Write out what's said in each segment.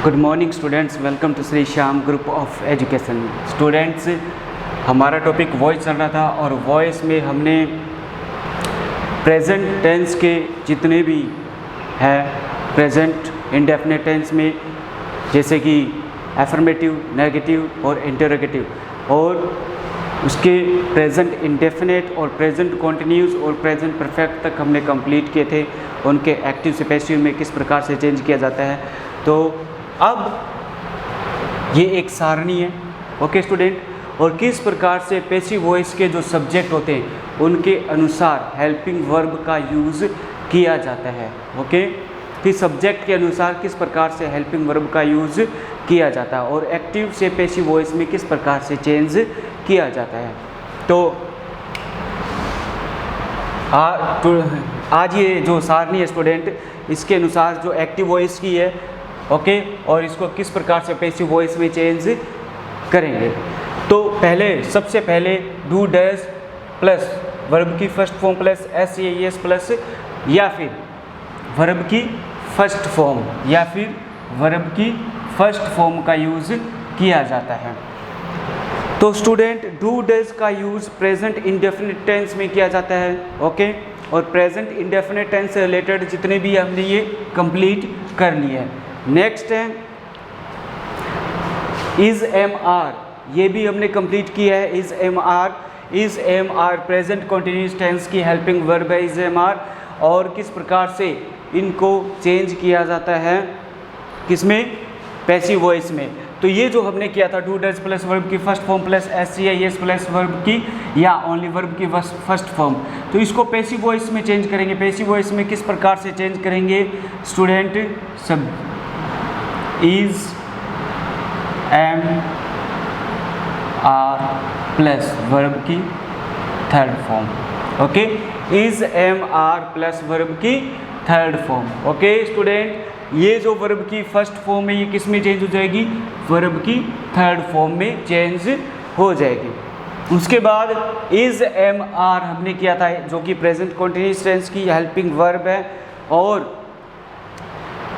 Good morning students, welcome to Shri Shyam group of education. Students, हमारा topic voice चल रहा था और वॉइस में हमने प्रेजेंट टेंस के जितने भी है प्रेजेंट इंडेफिनिट टेंस में, जैसे कि एफर्मेटिव, नेगेटिव और इंटरोगेटिव, और उसके प्रेजेंट इंडेफिनिट और प्रेजेंट कॉन्टिन्यूस और प्रेजेंट परफेक्ट तक हमने कंप्लीट किए थे। उनके एक्टिव से पैसिव में किस प्रकार से चेंज किया जाता है। तो अब ये एक सारणी है, ओके स्टूडेंट, और किस प्रकार से पैसिव वॉइस के जो सब्जेक्ट होते हैं उनके अनुसार हेल्पिंग वर्ब का यूज़ किया जाता है। ओके, कि सब्जेक्ट के अनुसार किस प्रकार से हेल्पिंग वर्ब का यूज़ किया जाता है और एक्टिव से पैसिव वॉइस में किस प्रकार से चेंज किया जाता है। तो आज ये जो सारणी है स्टूडेंट, इसके अनुसार जो एक्टिव वॉइस की है, ओके, और इसको किस प्रकार से पैसिव वॉइस में चेंज करेंगे। तो सबसे पहले डू डज प्लस वर्ब की first form plus S plus या फिर वर्ब की फर्स्ट फॉर्म या फिर वर्ब की फर्स्ट फॉर्म का यूज़ किया जाता है। तो स्टूडेंट, डू डज का यूज़ प्रेजेंट इंडेफिनिट टेंस में किया जाता है, ओके, और प्रेजेंट इंडेफिनिट टेंस से रिलेटेड जितने भी हमने ये कंप्लीट कर लिए हैं। नेक्स्ट है इज एम आर, ये भी हमने कंप्लीट किया है। Is am are present continuous tense की हेल्पिंग वर्ब है इज एम आर, और किस प्रकार से इनको चेंज किया जाता है, किसमें, पैसिव वॉइस में। तो ये जो हमने किया था डू डज प्लस वर्ब की first form plus S plus verb की या ओनली वर्ब की फर्स्ट फॉर्म, तो इसको पैसिव वॉइस में चेंज करेंगे। पैसिव वॉइस में किस प्रकार से चेंज करेंगे स्टूडेंट, सब is am are plus verb की third form, okay, is am are plus verb की थर्ड फॉर्म। ओके स्टूडेंट, ये जो वर्ब की फर्स्ट फॉर्म है ये किस में चेंज हो जाएगी, वर्ब की थर्ड फॉर्म में चेंज हो जाएगी। उसके बाद इज एम आर हमने किया था जो कि प्रेजेंट कॉन्टिन्यूस टेंस की हेल्पिंग वर्ब है, और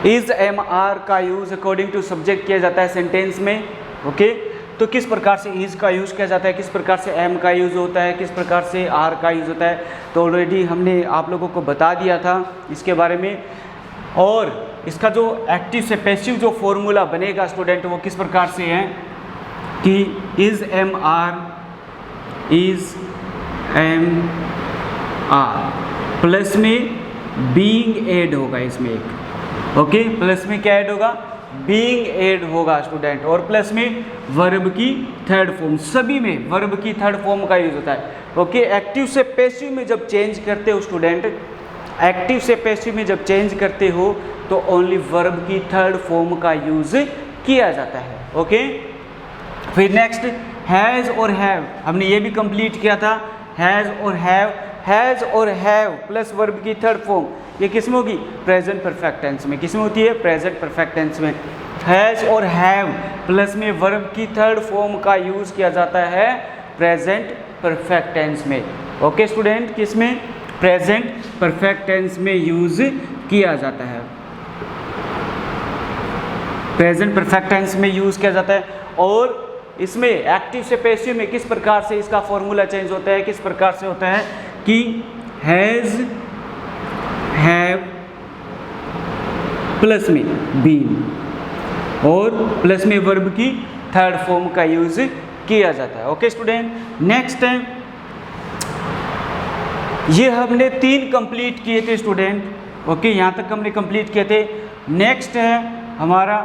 इज एम आर का यूज़ अकॉर्डिंग टू सब्जेक्ट किया जाता है सेंटेंस में। ओके, तो किस प्रकार से इज का यूज़ किया जाता है, किस प्रकार से एम का यूज़ होता है, किस प्रकार से आर का यूज़ होता है, तो ऑलरेडी हमने आप लोगों को बता दिया था इसके बारे में। और इसका जो एक्टिव से पैसिव जो फॉर्मूला बनेगा स्टूडेंट, वो किस प्रकार से है कि इज एम आर प्लस में बीइंग ऐड होगा इसमें एक, ओके, प्लस में क्या ऐड होगा, बीइंग ऐड होगा स्टूडेंट, और प्लस में वर्ब की थर्ड फॉर्म, सभी में वर्ब की थर्ड फॉर्म का यूज होता है। ओके, एक्टिव से पैसिव में जब चेंज करते हो स्टूडेंट, एक्टिव से पैसिव में जब चेंज करते हो तो ओनली वर्ब की थर्ड फॉर्म का यूज किया जाता है। ओके, फिर नेक्स्ट हैज़ और हैव, हमने ये भी कंप्लीट किया था। हैज़ और हैव प्लस वर्ब की थर्ड फॉर्म, ये किस में होगी, प्रेजेंट परफेक्ट टेंस में। किस में होती है, प्रेजेंट परफेक्ट टेंस में। हैज़ और हैव प्लस में वर्ब की थर्ड फॉर्म का यूज़ किया जाता है प्रेजेंट परफेक्ट टेंस में। ओके स्टूडेंट, किस में, प्रेजेंट परफेक्ट टेंस में यूज़ किया जाता है, प्रेजेंट परफेक्ट टेंस में यूज़ किया जाता है। और इसमें एक्टिव से पैसिव में किस प्रकार से इसका फॉर्मूला चेंज होता है, किस प्रकार से होता है कि हैज़, हैव प्लस में बीन और प्लस में वर्ब की थर्ड फॉर्म का यूज किया जाता है। ओके स्टूडेंट, नेक्स्ट है, ये हमने 3 कंप्लीट किए थे स्टूडेंट। ओके, यहाँ तक हमने कंप्लीट किए थे। नेक्स्ट है हमारा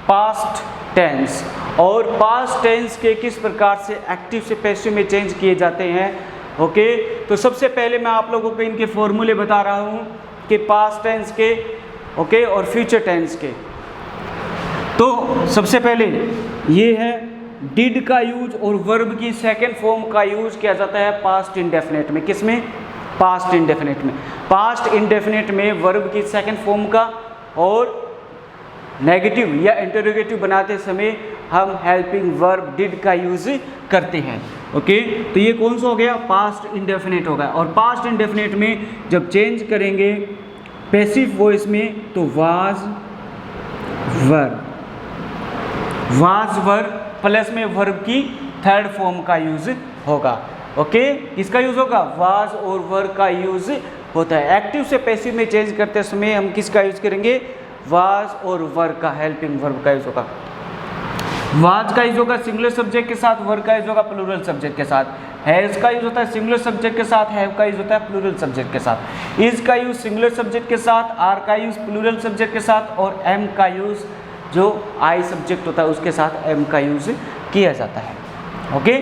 पास्ट टेंस, और पास्ट टेंस के किस प्रकार से एक्टिव से पैसिव में चेंज किए जाते हैं। ओके, तो सबसे पहले मैं आप लोगों को इनके फॉर्मूले बता रहा हूँ कि पास्ट टेंस के, ओके, और फ्यूचर टेंस के। तो सबसे पहले ये है डिड का यूज और वर्ब की सेकंड फॉर्म का यूज किया जाता है पास्ट इंडेफिनिट में। किसमें, पास्ट इंडेफिनिट में। पास्ट इंडेफिनिट में वर्ब की सेकंड फॉर्म का और नेगेटिव या इंटरोगेटिव बनाते समय हम हेल्पिंग वर्ब डिड का यूज करते हैं। ओके, तो ये कौन सा हो गया, पास्ट इंडेफिनिट होगा। और पास्ट इंडेफिनिट में जब चेंज करेंगे पैसिव वॉइस में तो was, were, was were plus में वर्ब की थर्ड फॉर्म का यूज होगा। ओके, किसका यूज होगा? वाज और वर का यूज होता है। एक्टिव से पैसिव में चेंज करते समय हम किसका यूज करेंगे? वाज और वर का, हेल्पिंग वर्ब का यूज होगा। वाज का यूज होगा सिंगुलर सब्जेक्ट के साथ, वर का यूज होगा प्लूरल सब्जेक्ट के साथ। हैज का यूज होता है सिंगुलर सब्जेक्ट के साथ, हैव का यूज होता है प्लूरल सब्जेक्ट के साथ। इज का यूज सिंगुलर सब्जेक्ट के साथ, आर का यूज प्लूरल सब्जेक्ट के साथ, और एम का यूज जो आई सब्जेक्ट होता है उसके साथ एम का यूज किया जाता है। ओके,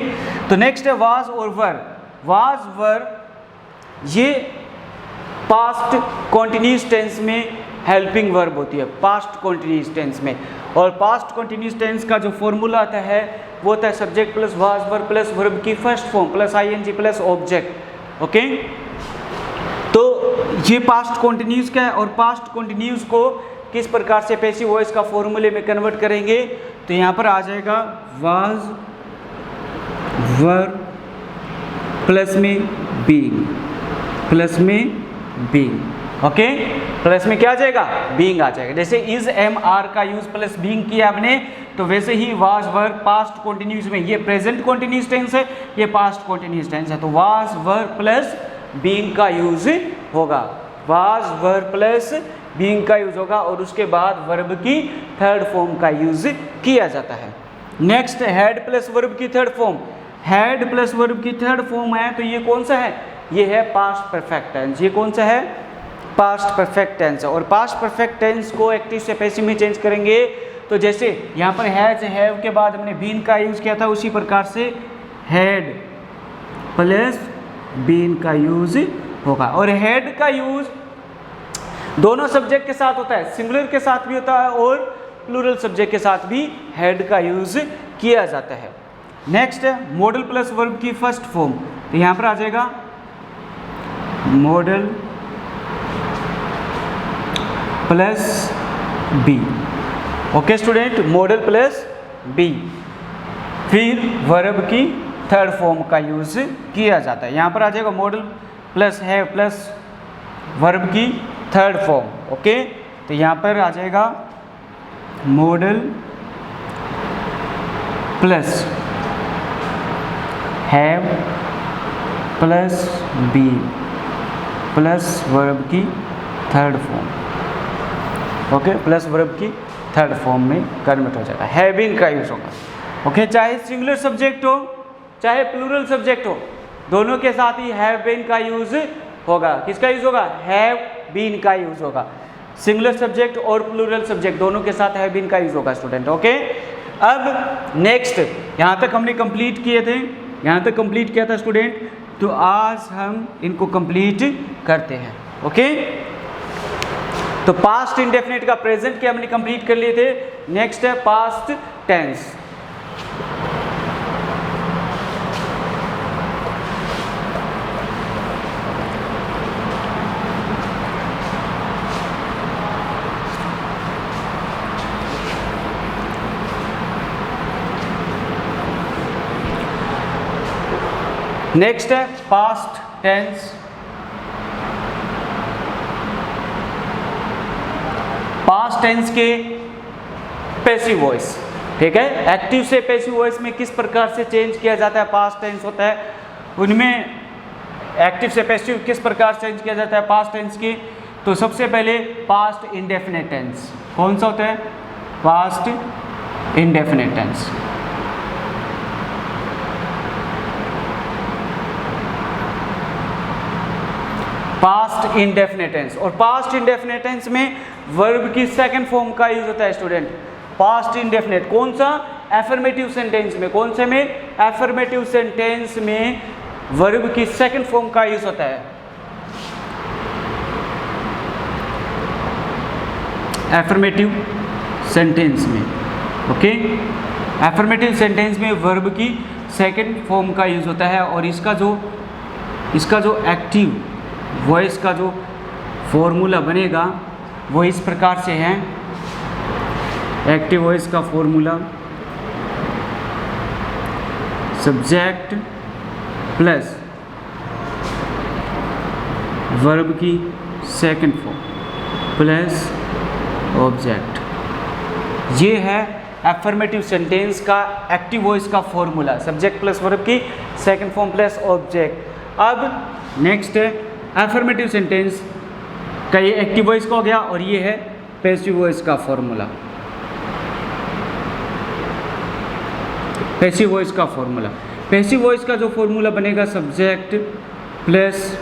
तो नेक्स्ट है वाज और वर। वाज वर ये पास्ट कॉन्टिन्यूस टेंस में हेल्पिंग वर्ब होती है, पास्ट कॉन्टिन्यूस टेंस में। और पास्ट कॉन्टिन्यूस टेंस का जो फॉर्मूला आता है वो होता है subject plus was were plus verb की first form plus ING plus object. Okay, तो ये पास्ट कॉन्टिन्यूस का है। और पास्ट कॉन्टिन्यूस को किस प्रकार से पैसिव वॉइस का फॉर्मूले में कन्वर्ट करेंगे? तो यहाँ पर आ जाएगा वाज वर प्लस में बीइंग, प्लस में बीइंग। ओके, प्लस में क्या आ जाएगा? बीइंग आ जाएगा। जैसे इज एम आर का यूज प्लस बीइंग किया हमने, तो वैसे he was were past continuous में, ये प्रेजेंट कॉन्टिन्यूस टेंस है, ये पास्ट कॉन्टिन्यूस टेंस है, तो वाज वर प्लस बीइंग का यूज होगा। वाज वर प्लस बीइंग का यूज होगा और उसके बाद वर्ब की थर्ड फॉर्म का यूज किया जाता है। नेक्स्ट हैड प्लस वर्ब की third form. Had plus verb की थर्ड फॉर्म है, तो ये कौन सा है? ये है पास्ट परफेक्ट टेंस। ये कौन सा है? Past perfect tense. और पास्ट परफेक्ट टेंस को एक्टिव से पैसिव में चेंज करेंगे, तो जैसे यहाँ पर हैज हैव के बाद हमने बीन का यूज किया था, उसी प्रकार से हैड प्लस बीन का यूज होगा। और हैड का यूज दोनों सब्जेक्ट के साथ होता है, सिंगुलर के साथ भी होता है और प्लूरल सब्जेक्ट के साथ भी हैड का यूज किया जाता है। नेक्स्ट है मॉडल प्लस वर्ब की फर्स्ट फॉर्म। तो यहाँ पर आ जाएगा model plus be. Okay student, model plus be, फिर वर्ब की थर्ड फॉर्म का यूज किया जाता है। यहाँ पर आ जाएगा model plus have plus verb की थर्ड फॉर्म। ओके, तो यहाँ पर आ जाएगा model plus have plus be plus verb की third form. Okay, plus verb की थर्ड फॉर्म में कन्वर्ट हो जाएगा, हैविंग का यूज होगा। ओके, चाहे सिंगुलर सब्जेक्ट हो चाहे प्लूरल सब्जेक्ट हो, दोनों के साथ ही हैव बीन का यूज होगा। किसका यूज होगा? हैव बीन का यूज होगा। सिंगुलर सब्जेक्ट और प्लूरल सब्जेक्ट दोनों के साथ हैव बीन का यूज होगा स्टूडेंट। ओके, अब नेक्स्ट यहाँ तक हमने कंप्लीट किए थे, यहाँ तक कंप्लीट किया था स्टूडेंट, तो आज हम इनको कंप्लीट करते हैं। ओके, तो पास्ट इंडेफिनिट का प्रेजेंट के हमने कंप्लीट कर लिए थे। नेक्स्ट है पास्ट टेंस। नेक्स्ट है पास्ट टेंस। पास्ट टेंस के पैसिव वॉइस, ठीक है, एक्टिव से पैसिव वॉइस में किस प्रकार से चेंज किया जाता है, पास्ट टेंस होता है उनमें एक्टिव से पैसिव किस प्रकार से चेंज किया जाता है पास्ट टेंस की। तो सबसे पहले पास्ट इंडेफिनिट टेंस कौन सा होता है? Past indefinite tense. Past indefinite tense, और पास्ट इंडेफिनिट टेंस में वर्ब की सेकंड फॉर्म का यूज होता है स्टूडेंट। पास्ट इंडेफिनिट कौन सा? एफर्मेटिव सेंटेंस में। कौन से में? एफर्मेटिव सेंटेंस में वर्ब की सेकंड फॉर्म का यूज होता है। एफर्मेटिव सेंटेंस में, ओके, एफर्मेटिव सेंटेंस में वर्ब की सेकंड फॉर्म का यूज होता है। और इसका जो एक्टिव वॉइस का जो फॉर्मूला बनेगा वो इस प्रकार से है। एक्टिव वॉइस का फॉर्मूला सब्जेक्ट प्लस वर्ब की सेकंड फॉर्म प्लस ऑब्जेक्ट। ये है एफर्मेटिव सेंटेंस का एक्टिव वॉइस का फॉर्मूला, सब्जेक्ट प्लस वर्ब की सेकंड फॉर्म प्लस ऑब्जेक्ट। अब नेक्स्ट है एफर्मेटिव सेंटेंस का ये एक्टिव वॉइस का हो गया और ये है पैसिव वॉइस का फॉर्मूला। पैसिव वॉइस का फॉर्मूला, पैसिव वॉइस का जो फॉर्मूला बनेगा subject plus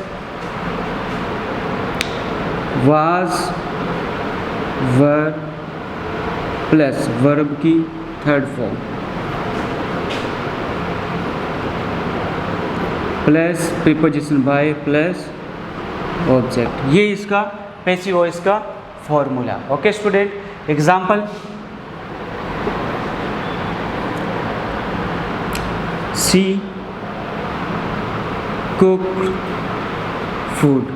was were plus verb की third form plus preposition by plus object, ये इसका पैसिव वॉइस का formula. Okay student, example she cooked food,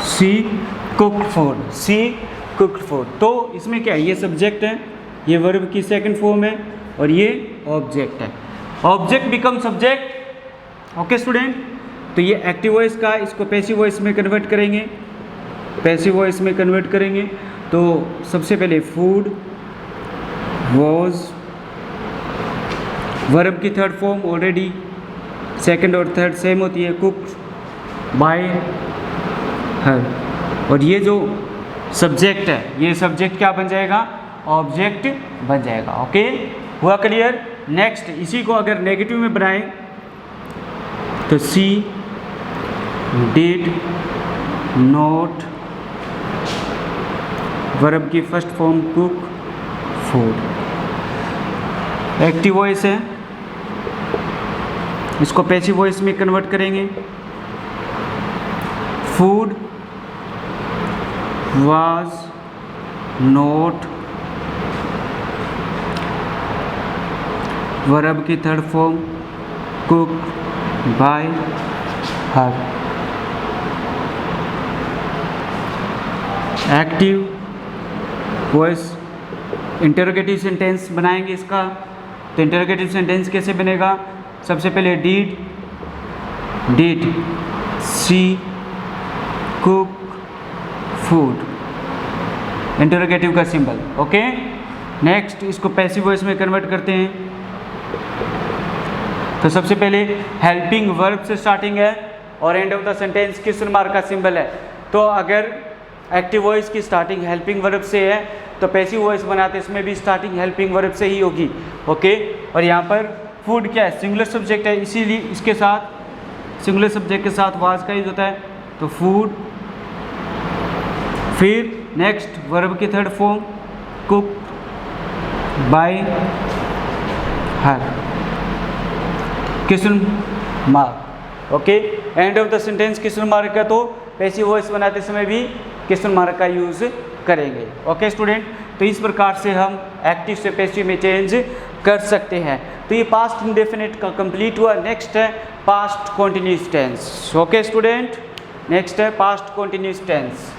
she cooked food, she cooked food. तो इसमें क्या है, ये सब्जेक्ट है, ये वर्ब की सेकंड फॉर्म है और ये ऑब्जेक्ट है। Object become subject. Okay student, तो ये एक्टिव वॉइस का, इसको पैसिव वॉइस में कन्वर्ट करेंगे, पैसिव वॉइस में कन्वर्ट करेंगे। तो सबसे पहले फूड वॉज, वर्ब की थर्ड फॉर्म ऑलरेडी सेकंड और थर्ड सेम होती है, कुक्ड बाय हर, और ये जो सब्जेक्ट है, ये सब्जेक्ट क्या बन जाएगा, ऑब्जेक्ट बन जाएगा। ओके, हुआ क्लियर। नेक्स्ट, इसी को अगर नेगेटिव में बनाएं तो सी डिड नॉट, वर्ब की first form cook food, active voice है, इसको पैसिव वॉइस में कन्वर्ट करेंगे। फूड was not, वर्ब की third form cooked by her, active voice. Interrogative sentence बनाएंगे इसका, तो इंटरोगेटिव सेंटेंस कैसे बनेगा, सबसे पहले did she cook food, interrogative का सिंबल। ओके, नेक्स्ट इसको पैसिव वॉइस में कन्वर्ट करते हैं। तो सबसे पहले हेल्पिंग वर्ब से स्टार्टिंग है और and of the sentence question mark का सिंबल है। तो अगर एक्टिव वॉइस की स्टार्टिंग हेल्पिंग वर्ब से है तो पैसिव वॉइस बनाते इसमें भी स्टार्टिंग हेल्पिंग वर्ब से ही होगी। ओके, और यहाँ पर फूड क्या है, सिंगुलर सब्जेक्ट है, इसीलिए इसके साथ सिंगुलर सब्जेक्ट के साथ वाज का यूज होता है, तो फूड। फिर नेक्स्ट वर्ब की third form cook bye her, question mark. Okay, and of the sentence question mark का, तो पैसिव वॉइस बनाते समय भी क्वेश्चन मार्क का यूज करेंगे। ओके स्टूडेंट, तो इस प्रकार से हम एक्टिव से पैसिव में चेंज कर सकते हैं। तो ये पास्ट इंडेफिनिट का कंप्लीट हुआ। नेक्स्ट है past continuous tense. Okay student, next है past continuous tense.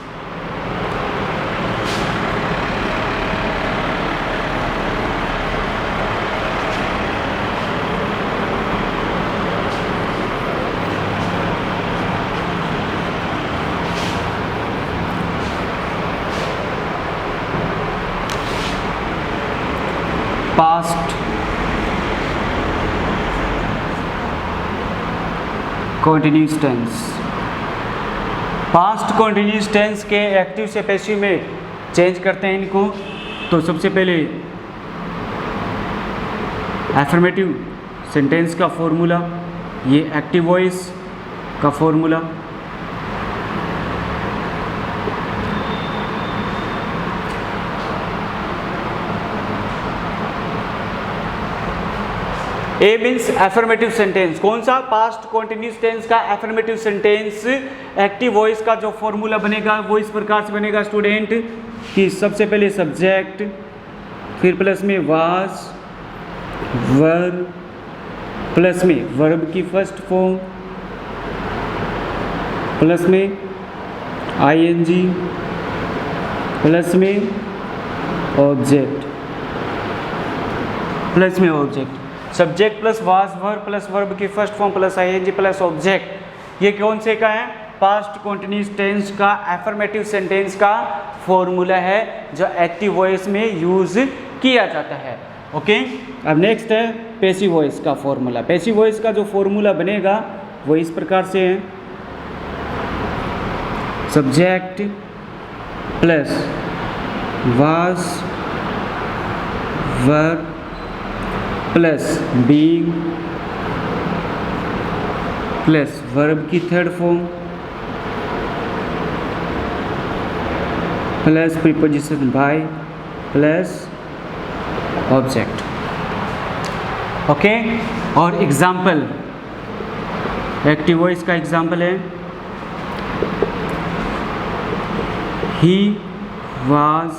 Past continuous tense, past continuous tense के एक्टिव से पैसिव में चेंज करते हैं इनको। तो सबसे पहले एफर्मेटिव सेंटेंस का फॉर्मूला, ये एक्टिव वॉइस का formula. A means affirmative sentence, कौन सा, पास्ट कंटिन्यूअस टेंस का एफर्मेटिव सेंटेंस। एक्टिव वॉइस का जो फॉर्मूला बनेगा वो इस प्रकार से बनेगा स्टूडेंट कि सबसे पहले सब्जेक्ट, फिर प्लस में वाज, वर्ब, प्लस में वर्ब की फर्स्ट फॉर्म, प्लस में आईएनजी, प्लस में ऑब्जेक्ट, प्लस में object. Subject plus was verb plus verb की first form plus ING plus object, ये कौन से का है, पास्ट कंटिन्यूअस टेंस का एफर्मेटिव सेंटेंस का फॉर्मूला है जो एक्टिव वॉइस में यूज किया जाता है। ओके, अब नेक्स्ट है पैसिव वॉइस का फॉर्मूला। पैसिव वॉइस का जो फॉर्मूला बनेगा वो इस प्रकार से है, subject plus was verb plus being plus verb की third form plus preposition by plus object. Okay, और एग्जाम्पल, एक्टिव वॉइस का एग्जाम्पल है he was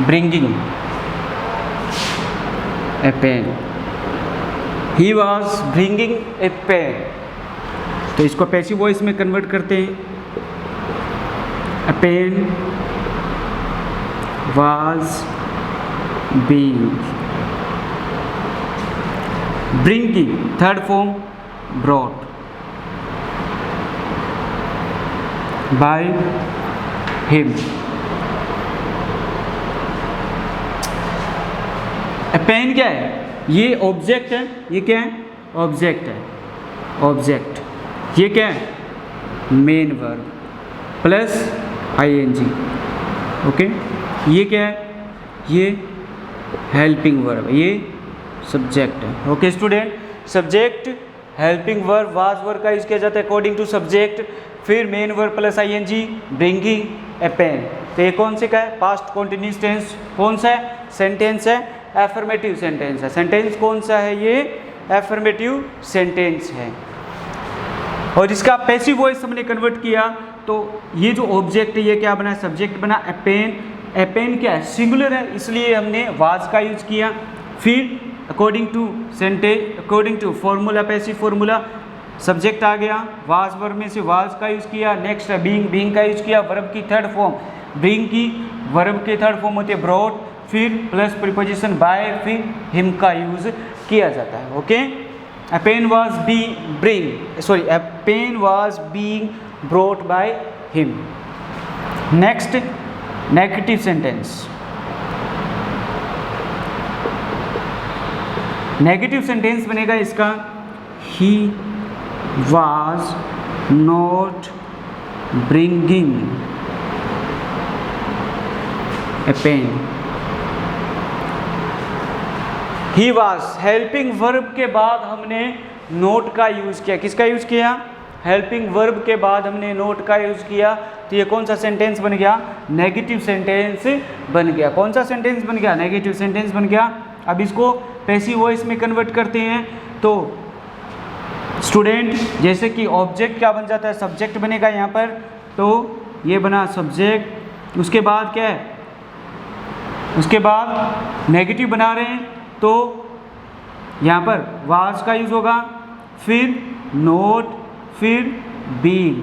bringing a pen, he was bringing a pen। तो इसको पैसिव वॉइस में convert करते हैं, a pen was being, bringing third form brought by him। Pen क्या है, ये ऑब्जेक्ट है, ये क्या है, ऑब्जेक्ट है, ऑब्जेक्ट, ये क्या है, main verb plus ING. Okay, ये क्या है, ये हेल्पिंग वर्ब, ये सब्जेक्ट है। Okay student, subject helping verb was verb का यूज किया जाता है अकॉर्डिंग टू सब्जेक्ट, फिर main verb plus ING, bringing a pen. तो ये कौन से का है, पास्ट कंटिन्यूअस टेंस। कौन सा है, सेंटेंस है, एफर्मेटिव सेंटेंस है। सेंटेंस कौन सा है, ये एफर्मेटिव सेंटेंस है। और इसका पैसिव वॉइस हमने कन्वर्ट किया तो ये जो ऑब्जेक्ट है ये क्या बना, सब्जेक्ट बना, ए पेन। ए पेन क्या है, सिंगुलर है, इसलिए हमने वाज का यूज किया। फिर according to sentence, according to formula, passive formula, subject आ गया, वाज वर्ब में से वाज का यूज किया। नेक्स्ट है बीइंग, बीइंग का यूज किया। वर्ब की थर्ड फॉर्म, ब्रिंग की वर्ब की थर्ड फॉर्म होती है ब्रॉट, फिर प्लस प्रीपोजिशन बाय, फिर हिम का यूज किया जाता है। Okay, a pen was being brought by him। Next negative sentence, negative sentence बनेगा इसका he was not bringing a pen। He was, helping verb के बाद हमने नोट का यूज किया। किसका यूज किया, हेल्पिंग वर्ब के बाद हमने नोट का यूज किया। तो ये कौन सा सेंटेंस बन गया, नेगेटिव सेंटेंस बन गया। कौन सा सेंटेंस बन गया, नेगेटिव सेंटेंस बन गया। अब इसको पैसिव वॉइस में कन्वर्ट करते हैं तो स्टूडेंट, जैसे कि ऑब्जेक्ट क्या बन जाता है, सब्जेक्ट बनेगा यहाँ पर। तो ये बना सब्जेक्ट, उसके बाद क्या है, उसके बाद नेगेटिव बना रहे हैं तो यहाँ पर वाज का यूज होगा, फिर नोट, फिर बीइंग।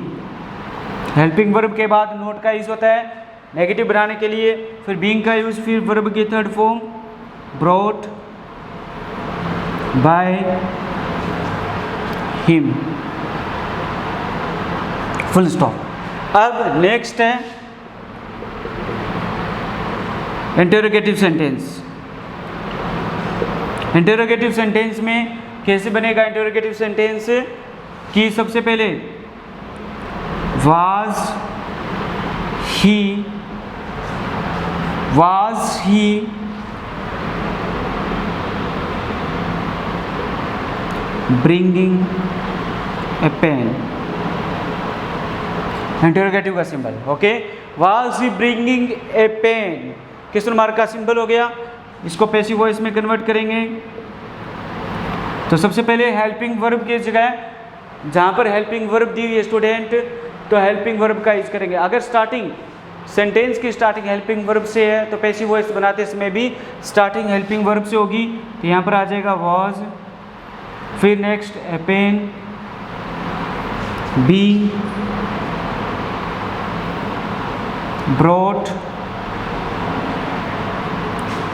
हेल्पिंग वर्ब के बाद नोट का यूज होता है नेगेटिव बनाने के लिए, फिर बीइंग का यूज, फिर वर्ब की third form brought by him, full stop. अब नेक्स्ट है इंटरोगेटिव सेंटेंस। इंटरोगेटिव सेंटेंस में कैसे बनेगा इंटरोगेटिव सेंटेंस कि सबसे पहले was he bringing a pen, interrogative का symbol. Okay, was he bringing a pen question mark का सिंबल हो गया। इसको पैसिव वॉइस में कन्वर्ट करेंगे तो सबसे पहले हेल्पिंग वर्ब की जगह, जहाँ पर हेल्पिंग वर्ब दी हुई है स्टूडेंट, तो हेल्पिंग वर्ब का यूज करेंगे। अगर स्टार्टिंग सेंटेंस की स्टार्टिंग हेल्पिंग वर्ब से है तो पैसिव वॉइस बनाते समय भी स्टार्टिंग हेल्पिंग वर्ब से होगी। तो यहाँ पर आ जाएगा वॉज, फिर next a pen, be, brought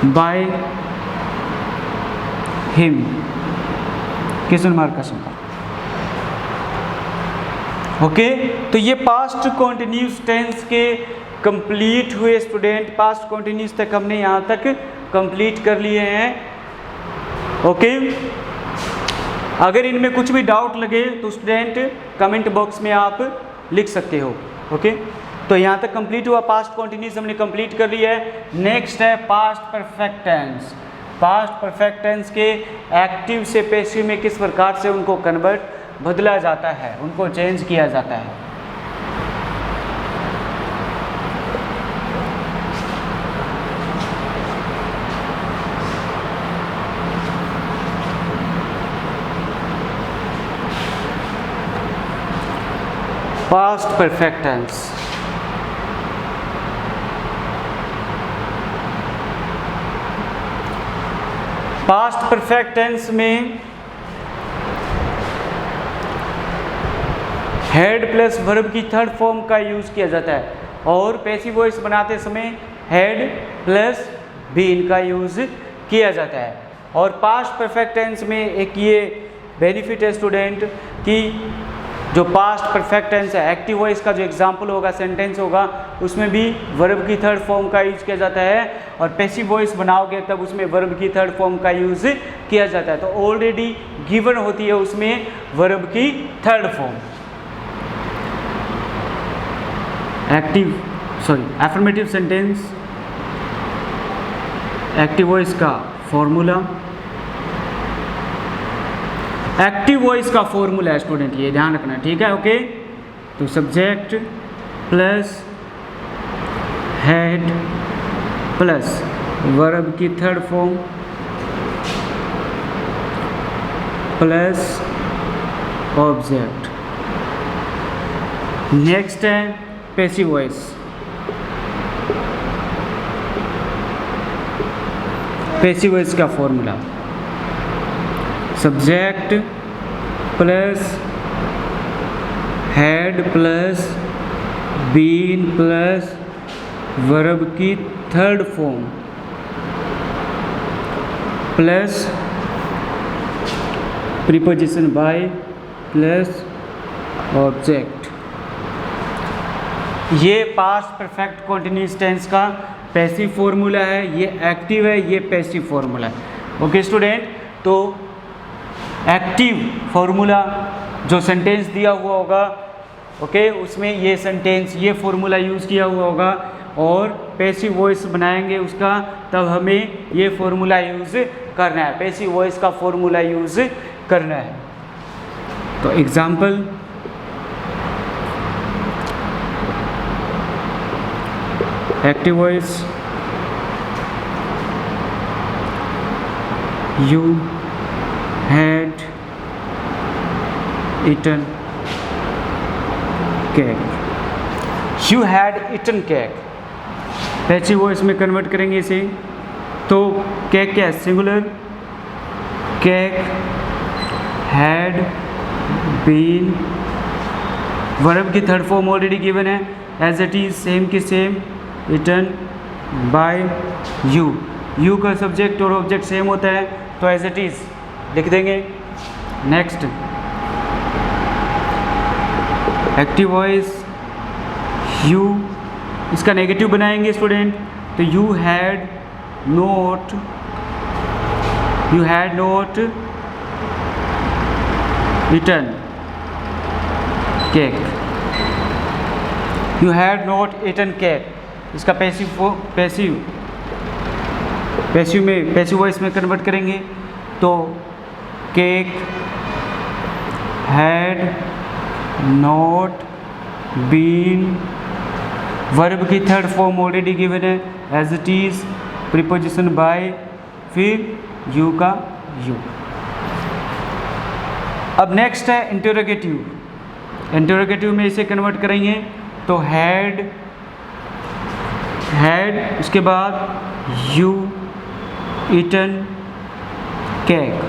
by him, question mark का सिंबल। ओके, तो ये पास्ट कॉन्टिन्यूस टेंस के कंप्लीट हुए स्टूडेंट। पास्ट कॉन्टिन्यूस तक हमने यहाँ तक कंप्लीट कर लिए हैं। ओके, अगर इनमें कुछ भी डाउट लगे तो स्टूडेंट कमेंट बॉक्स में आप लिख सकते हो। ओके, तो यहाँ तक कंप्लीट हुआ, पास्ट कॉन्टिन्यूस हमने कंप्लीट कर लिया है। नेक्स्ट है past perfect tense. Past perfect tense के एक्टिव से पैसिव में किस प्रकार से उनको कन्वर्ट बदला जाता है, उनको चेंज किया जाता है। Past perfect tense, past perfect tense में हेड प्लस वर्ब की थर्ड फॉर्म का यूज़ किया जाता है और पैसिव वॉइस बनाते समय हेड प्लस बीन का यूज़ किया जाता है। और पास्ट परफेक्ट टेंस में एक ये बेनिफिट है स्टूडेंट कि जो पास्ट परफेक्ट टेंस है, एक्टिव वॉइस का जो एग्जाम्पल होगा, सेंटेंस होगा, उसमें भी वर्ब की थर्ड फॉर्म का यूज़ किया जाता है। और पैसिव वॉइस बनाओगे तब उसमें वर्ब की थर्ड फॉर्म का यूज़ किया जाता है। तो ऑलरेडी गिवन होती है उसमें वर्ब की third form. Affirmative sentence, active voice का फॉर्मूला, एक्टिव वॉइस का फॉर्मूला है स्टूडेंट, ये ध्यान रखना, ठीक है। ओके, तो subject plus had plus verb की third form plus object. Next है पैसिव वॉइस। पैसिव वॉइस का formula subject plus had plus been plus verb की third form plus preposition by plus object. ये पास्ट परफेक्ट कॉन्टिन्यूअस टेंस का passive formula है, ये active है, ये passive formula है। ओके स्टूडेंट, तो एक्टिव फॉर्मूला जो सेंटेंस दिया हुआ होगा, ओके, उसमें ये सेंटेंस, ये फॉर्मूला यूज़ किया हुआ होगा। और पैसिव वॉइस बनाएंगे उसका, तब हमें ये फॉर्मूला यूज़ करना है, पैसिव वॉइस का फॉर्मूला यूज़ करना है। तो example, active voice, you had eaten cake, you had eaten cake। Passive voice में कन्वर्ट करेंगे इसे, तो केक क्या है, singular, cake had been, verb की थर्ड फॉर्म ऑलरेडी गिवन है, एज इट इज, सेम के same, eaten by you. You का सब्जेक्ट और ऑब्जेक्ट सेम होता है, तो एज इट इज लिख देंगे। नेक्स्ट एक्टिव वॉइस, यू, इसका नेगेटिव बनाएंगे स्टूडेंट, तो you had not eaten cake, you had not eaten cake. इसका पैसिव वॉइस में कन्वर्ट करेंगे, तो cake had not been, verb की थर्ड फॉर्म ऑलरेडी गिवन है, as it is, preposition by, फिर यू का यू। अब नेक्स्ट है इंटरोगेटिव। इंटरोगेटिव में इसे कन्वर्ट करेंगे, तो हैड, उसके बाद you eaten cake.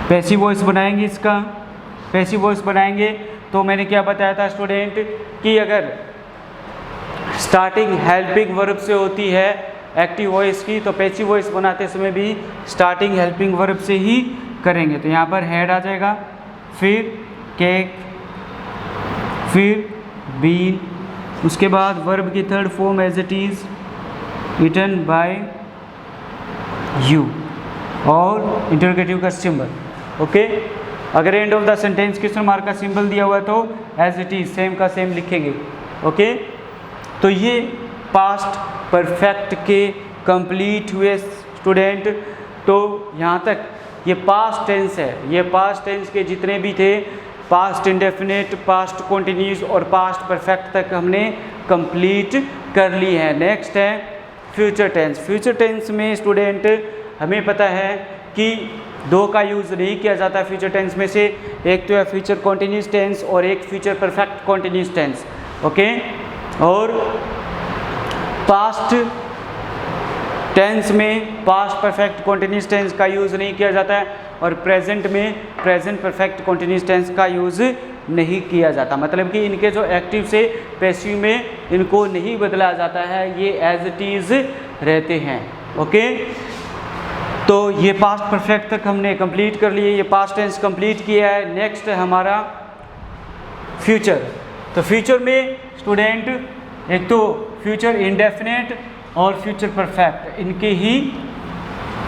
Passive voice बनाएंगे, इसका पैसिव वॉइस बनाएंगे, तो मैंने क्या बताया था स्टूडेंट कि अगर स्टार्टिंग हेल्पिंग वर्ब से होती है एक्टिव वॉइस की, तो पैसिव वॉइस बनाते समय भी स्टार्टिंग हेल्पिंग वर्ब से ही करेंगे। तो यहाँ पर हैड आ जाएगा, फिर केक, फिर बीन, उसके बाद वर्ब की third form as it is eaten by you और इंटरोगेटिव का सिंबल। ओके, अगर end of the sentence question mark का सिंबल दिया हुआ है तो एज इट इज सेम का सेम लिखेंगे। ओके, तो ये पास्ट परफेक्ट के कंप्लीट हुए स्टूडेंट। तो यहाँ तक ये पास्ट टेंस है, ये पास्ट टेंस के जितने भी थे, पास्ट इंडेफिनिट, पास्ट कॉन्टिन्यूस और पास्ट परफेक्ट तक हमने कंप्लीट कर ली है। नेक्स्ट है फ्यूचर टेंस। फ्यूचर टेंस में स्टूडेंट हमें पता है कि दो का यूज़ नहीं किया जाता फ्यूचर टेंस में से, एक तो है फ्यूचर कॉन्टिन्यूस टेंस और एक future perfect continuous tense. Okay, और पास्ट टेंस में पास्ट परफेक्ट कॉन्टिन्यूस टेंस का यूज़ नहीं किया जाता है और प्रेजेंट में प्रेजेंट परफेक्ट कॉन्टिन्यूस टेंस का यूज़ नहीं किया जाता। मतलब कि इनके जो एक्टिव से पैसिव में इनको नहीं बदला जाता है, ये एज इट इज़ रहते हैं। ओके, तो ये पास्ट परफेक्ट तक हमने कंप्लीट कर लिए, ये पास्ट टेंस कंप्लीट किया है। नेक्स्ट है हमारा फ्यूचर। तो फ्यूचर में स्टूडेंट एक तो फ्यूचर इंडेफिनिट और फ्यूचर परफेक्ट, इनके ही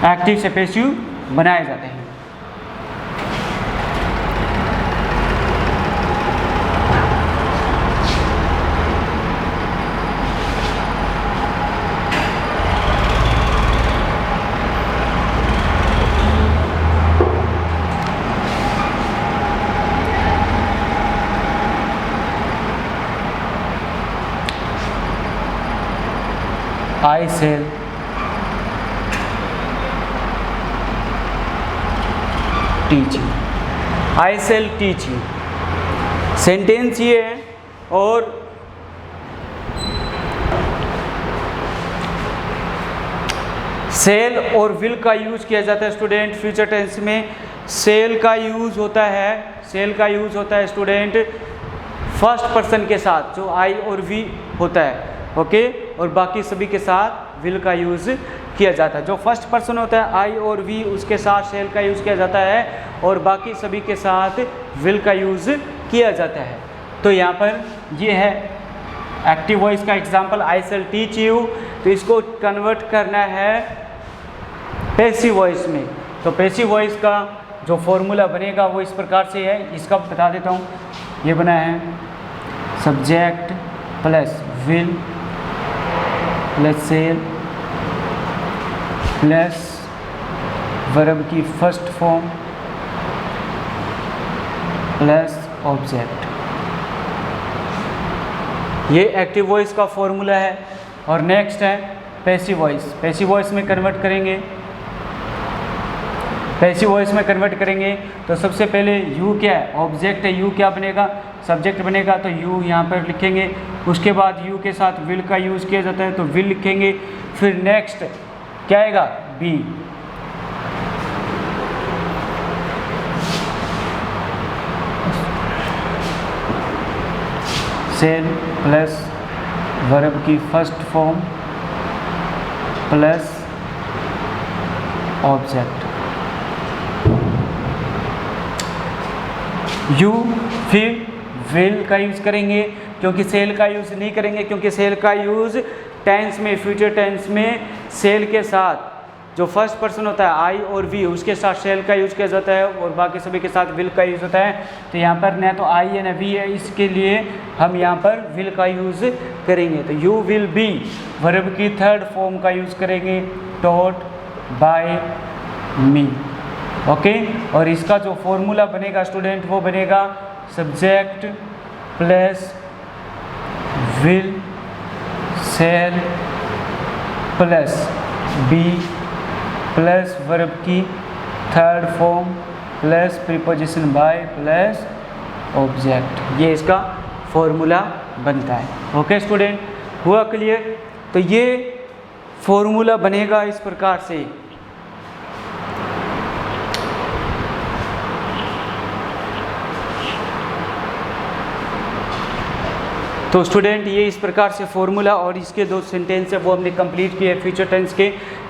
एक्टिव से पैसिव बनाए जाते हैं। I shall teach you, I shall teach you sentence ये है। और सेल और विल का यूज़ किया जाता है स्टूडेंट फ्यूचर टेंस में। सेल का यूज़ होता है, सेल का यूज़ होता है स्टूडेंट फर्स्ट पर्सन के साथ जो आई और वी होता है। ओके, और बाकी सभी के साथ विल का यूज़ किया जाता है। जो फर्स्ट पर्सन होता है आई और वी, उसके साथ सेल का यूज़ किया जाता है और बाकी सभी के साथ विल का यूज़ किया जाता है। तो यहाँ पर ये है एक्टिव वॉइस का example, I shall teach you. तो इसको कन्वर्ट करना है पैसिव वॉइस में। तो पैसिव वॉइस का जो फॉर्मूला बनेगा वो इस प्रकार से है, इसका बता देता हूँ। ये बना है subject plus will plus shall plus verb की फर्स्ट फॉर्म प्लस ऑब्जेक्ट। ये एक्टिव वॉइस का फॉर्मूला है। और नेक्स्ट है पैसिव वॉइस। पैसिव वॉइस में कन्वर्ट करेंगे, पैसिव वॉइस में कन्वर्ट करेंगे तो सबसे पहले यू क्या है, ऑब्जेक्ट है, यू क्या बनेगा, सब्जेक्ट बनेगा। तो यू यहाँ पर लिखेंगे, उसके बाद यू के साथ विल का यूज़ किया जाता है तो विल लिखेंगे। फिर नेक्स्ट क्या आएगा, बी। सेल प्लस वर्ब की first form plus object. You फिर विल का यूज़ करेंगे, क्योंकि सेल का यूज़ नहीं करेंगे, क्योंकि सेल का यूज़ टेंस में, फ्यूचर टेंस में सेल के साथ जो फर्स्ट पर्सन होता है आई और वी, उसके साथ सेल का यूज़ किया जाता है और बाकी सभी के साथ विल का यूज़ होता है। तो यहाँ पर न तो आई है न वी है, इसके लिए हम यहाँ पर विल का यूज़ करेंगे। तो यू विल बी वर्ब की थर्ड फॉर्म का यूज़ करेंगे, टॉट बाय मी। ओके, और इसका जो फॉर्मूला बनेगा स्टूडेंट वो बनेगा subject plus will shall plus be plus verb की third form plus preposition by plus object. ये इसका फॉर्मूला बनता है। ओके स्टूडेंट, हुआ क्लियर? तो ये फॉर्मूला बनेगा इस प्रकार से। तो स्टूडेंट ये इस प्रकार से फॉर्मूला और इसके दो सेंटेंस है वो हमने कंप्लीट किए फ्यूचर टेंस के।